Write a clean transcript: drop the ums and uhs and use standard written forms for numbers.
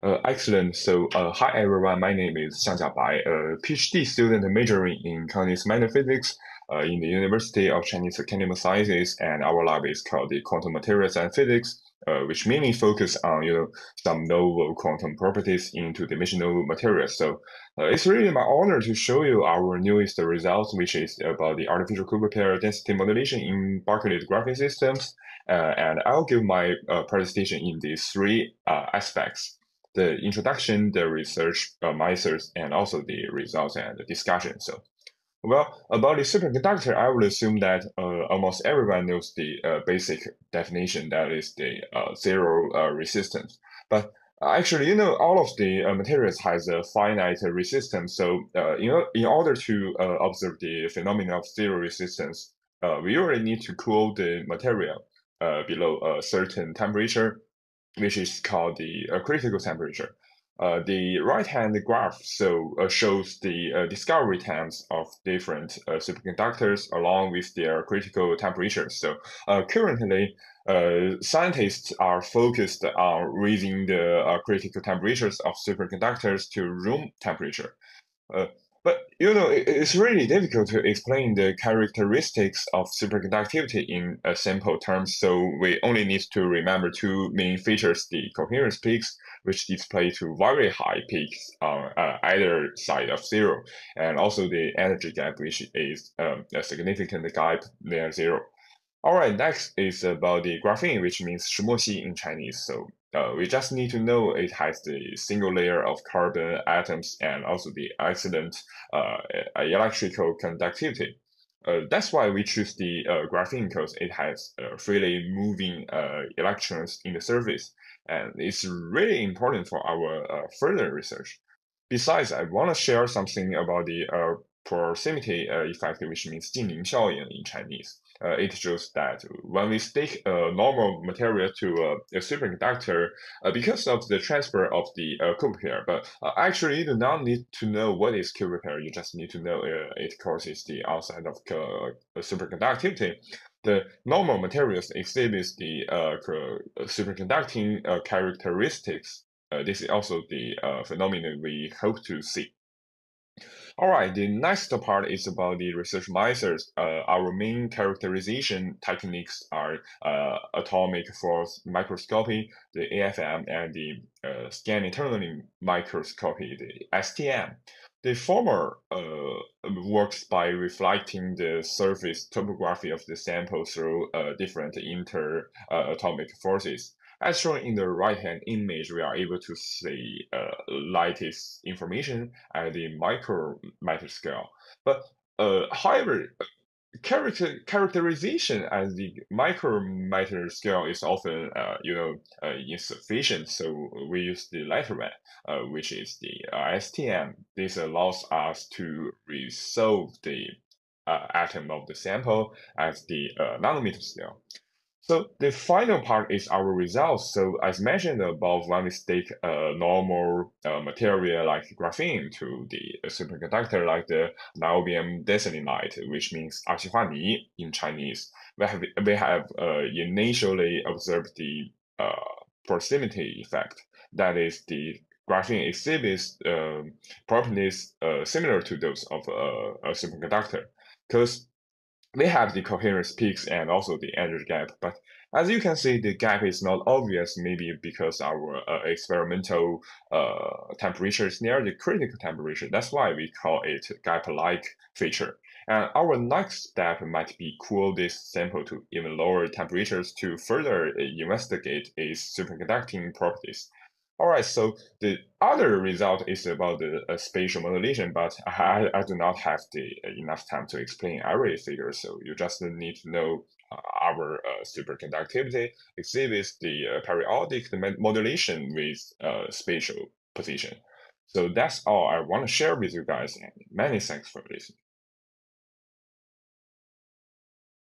Excellent. So, hi everyone. My name is Xiangjiao Bai, a PhD student majoring in quantum physics in the University of Chinese Academy of Sciences, and our lab is called the Quantum Materials and Physics, which mainly focus on some novel quantum properties in two-dimensional materials. So, it's really my honor to show you our newest results, which is about the artificial Cooper pair density modulation in Buckled graphene systems. And I'll give my presentation in these three aspects: the introduction, the research, methods, and also the results and the discussion. So, well, about the superconductor, I would assume that almost everyone knows the basic definition, that is the zero resistance. But actually, all of the materials has a finite resistance. So, in order to observe the phenomenon of zero resistance, we really need to cool the material below a certain temperature, which is called the critical temperature. The right-hand graph shows the discovery times of different superconductors along with their critical temperatures. So currently, scientists are focused on raising the critical temperatures of superconductors to room temperature. Uh, but it's really difficult to explain the characteristics of superconductivity in simple terms. So we only need to remember two main features: the coherence peaks, which display to very high peaks on either side of zero, and also the energy gap, which is a significant gap near zero. All right, next is about the graphene, which means 石墨烯 in Chinese. So we just need to know it has the single layer of carbon atoms and also the excellent electrical conductivity. That's why we choose the graphene, because it has freely moving electrons in the surface, and it's really important for our further research. Besides, I want to share something about the proximity effect, which means 近邻效应 in Chinese. It shows that when we stick a normal material to a superconductor, because of the transfer of the Cooper pair, but actually you do not need to know what is Cooper pair. You just need to know it causes the outside of superconductivity. The normal materials exhibit the superconducting characteristics. This is also the phenomenon we hope to see. All right, the next part is about the research methods. Our main characterization techniques are atomic force microscopy, the AFM, and the scan internally microscopy, the STM. The former works by reflecting the surface topography of the sample through different inter-atomic forces. As shown in the right-hand image, we are able to see lattice information at the micrometer scale. But however, characterization at the micrometer scale is often, insufficient. So we use the latter one, which is the STM. This allows us to resolve the atom of the sample at the nanometer scale. So the final part is our results. So as mentioned above, when we stick a normal material like graphene to the superconductor like the niobium diselenide, which means 二氧化铋 in Chinese, we have initially observed the proximity effect. That is, the graphene exhibits properties similar to those of a superconductor, because they have the coherence peaks and also the energy gap. But as you can see, the gap is not obvious, maybe because our experimental temperature is near the critical temperature. That's why we call it gap-like feature. And our next step might be cool this sample to even lower temperatures to further investigate its superconducting properties. All right, so the other result is about the spatial modulation, but I do not have the enough time to explain every figure, so you just need to know our superconductivity exhibits the periodic modulation with spatial position. So that's all I want to share with you guys, and many thanks for listening.